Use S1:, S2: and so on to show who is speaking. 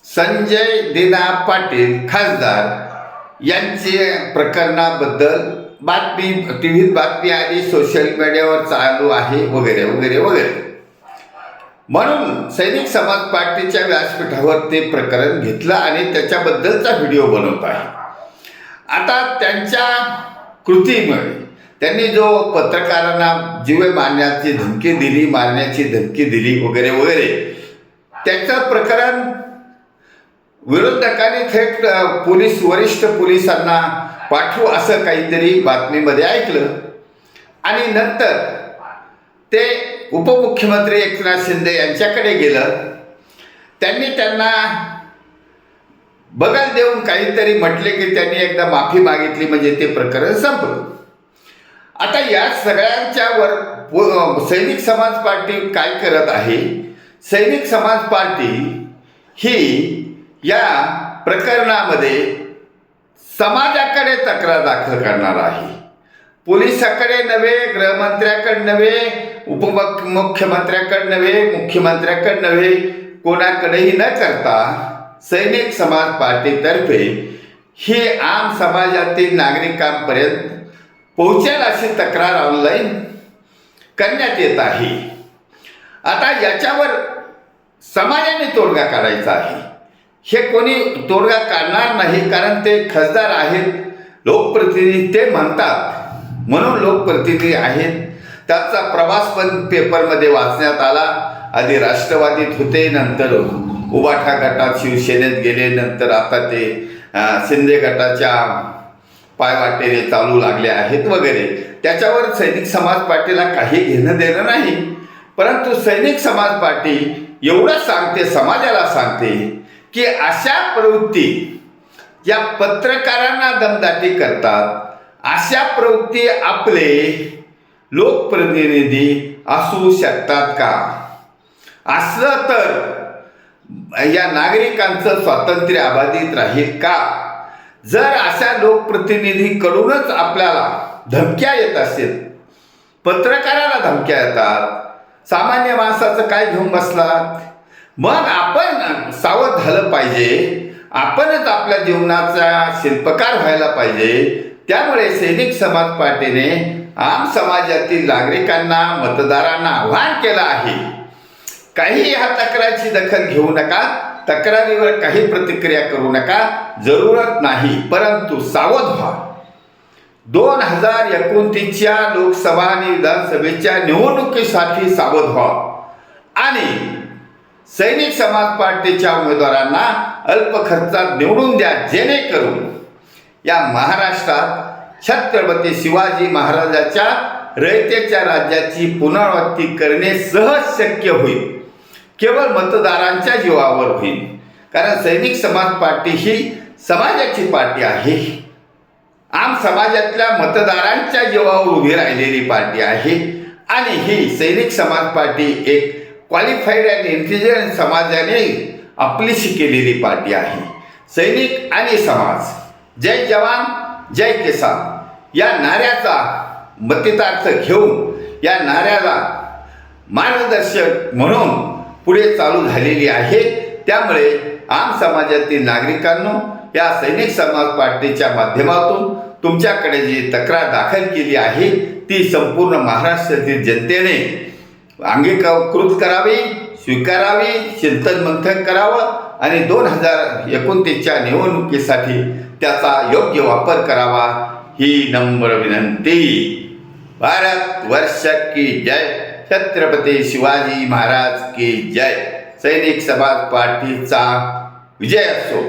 S1: संजय दीना पाटील खासदार यांचे प्रकरणाबद्दल बातमी टीव्हीत बातमी आली, सोशल मीडियावर चालू आहे वगैरे वगैरे वगैरे. म्हणून सैनिक समाज पार्टीच्या व्यासपीठावर ते प्रकरण घेतलं आणि त्याच्याबद्दलचा व्हिडिओ बनवत आहे. आता त्यांच्या कृतीमुळे त्यांनी जो पत्रकारांना जीवे मारण्याची धमकी दिली, मारण्याची धमकी दिली वगैरे वगैरे, त्याचं प्रकरण विरोधकांनी थेट वरिष्ठ पोलिसांना पाठवू असं काहीतरी बातमीमध्ये ऐकलं आणि नंतर ते उपमुख्यमंत्री एकनाथ शिंदे यांच्याकडे गेलं. त्यांनी त्यांना बगल देऊन काहीतरी म्हटले की त्यांनी एकदा माफी मागितली म्हणजे ते प्रकरण संपलं. आता या सगळ्यांच्या वर सैनिक समाज पार्टी काय करत आहे? सैनिक समाज पार्टी ही या प्रकरणामध्ये समाजाकडे तक्रार दाखल करणार आहे. पोलिसाकडे नव्हे, गृहमंत्र्याकडे नव्हे, उपमुख्यमंत्र्याकडे नव्हे, मुख्यमंत्र्याकडे नव्हे, कोणाकडेही न करता सैनिक समाज पार्टीतर्फे ही आम समाजातील नागरिकांपर्यंत पोहोचेल अशी तक्रार ऑनलाईन करण्यात येत आहे. आता याच्यावर समाजाने तोडगा काढायचा आहे. हे कोणी तोडगा काढणार नाही, कारण ते खासदार आहेत, लोकप्रतिनिधी ते म्हणतात म्हणून लोकप्रतिनिधी आहेत. त्याचा प्रवास पण पेपरमध्ये वाचण्यात आला. आधी राष्ट्रवादीत होते, नंतर उबाठा गटात शिवसेनेत गेले, नंतर आता ते शिंदे गटाच्या पायवाटेने चालू लागले आहेत वगैरे. त्याच्यावर सैनिक समाज पार्टीला काही घेणं देणं नाही. परंतु सैनिक समाज पार्टी एवढं सांगते, समाजाला सांगते की अशा प्रवृत्ती ज्या पत्रकारांना दमदाटी करतात, अशा प्रवृत्ती आपले लोकप्रतिनिधी असू शकतात का? असलं तर या नागरिकांचं स्वातंत्र्य अबाधित राहील का? जर अशा लोकप्रतिनिधीकडूनच आपल्याला धमक्या येत असेल, पत्रकाराला धमक्या येतात, सामान्य माणसाचं काय घेऊन बसलात? मग आपण सावध झालं पाहिजे. आपणच आपल्या जीवनाचा शिल्पकार व्हायला पाहिजे. त्यामुळे सैनिक समाज पार्टीने आम समाजातील नागरिकांना, मतदारांना आवाहन केलं आहे, काही ह्या तक्रारीची दखल घेऊ नका, तक्रारीवर काही प्रतिक्रिया करू नका, जरूरत नाही, परंतु सावध व्हा. 2029च्या लोकसभा आणि विधानसभेच्या निवडणुकीसाठी सावध व्हा आणि सैनिक समाज पार्टीच्या उमेदवारांना अल्प खर्चात निवडून द्या, जेणेकरून या महाराष्ट्रात छत्रपती शिवाजी महाराजांच्या रयतेच्या राज्याची पुनरावृत्ती करणे सहज शक्य होईल. केवळ मतदारांच्या जीवावर होईल, कारण सैनिक समाज पार्टी ही समाजाची पार्टी आहे. आम समाजातल्या मतदारांच्या जीवावर उभी राहिलेली पार्टी आहे आणि ही सैनिक समाज पार्टी एक क्वालिफाईड अँड इंटेलिजंट समाजाने आपलीशी केलेली पार्टी आहे. सैनिक आणि समाज, जय जवान जय किसान या नाऱ्याचा मतितार्थ घेऊन, या नाऱ्याला मार्गदर्शक म्हणून पुढे चालू झालेली आहे. त्यामुळे आम समाजातील नागरिकांनो, या सैनिक समाज पार्टीच्या माध्यमातून तुमच्याकडे जी तक्रार दाखल केली आहे ती संपूर्ण महाराष्ट्रातील जनतेने अंगीकृत करावी, स्वीकारावी, चिंतन मंथन करावं आणि 2029च्या निवडणुकीसाठी त्याचा योग्य वापर करावा ही नम्र विनंती. भारत वर्ष की जय, छत्रपती शिवाजी महाराज की जय. सैनिक समाज पार्टीचा विजय असो.